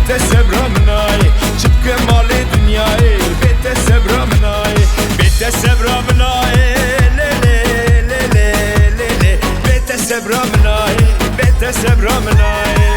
bete sebra mnay çıpke mali dünyayı bete sebra mnay bete sebra mnay le le le le le le bete sebra mnay bete sebra mnay.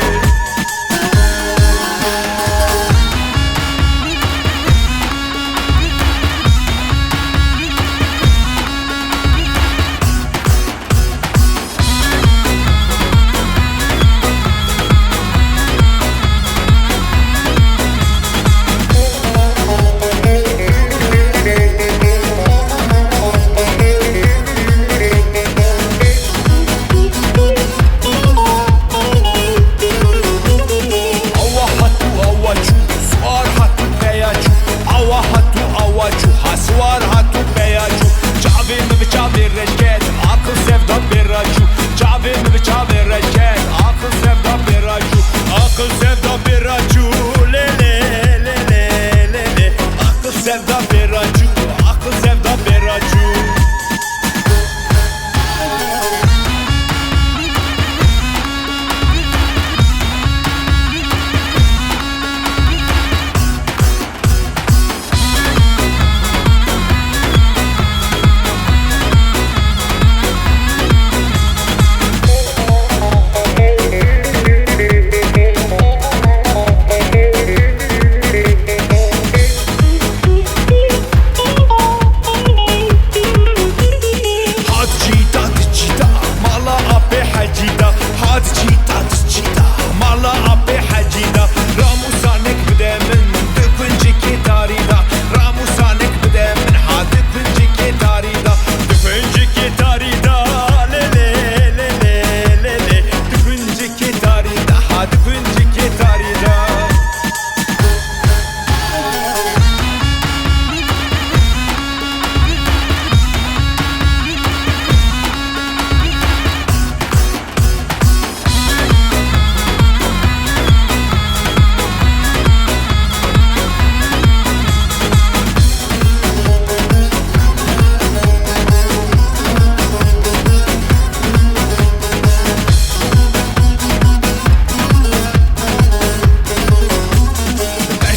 Asvar hatu beyaju Çavim mi çavir reşket Akıl sevda bir raju Çavim mi çavir reşket Akıl sevda bir raju Akıl sevda bir raju Le le le le le le Akıl sevda bir raju Akıl sevda bir raju.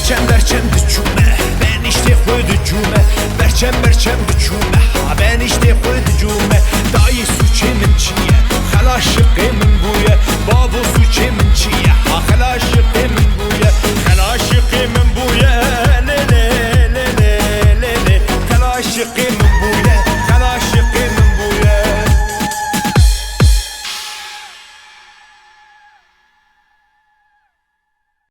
Berçem berçem düşüme Ben işte koydu cüme Berçem berçem düşüme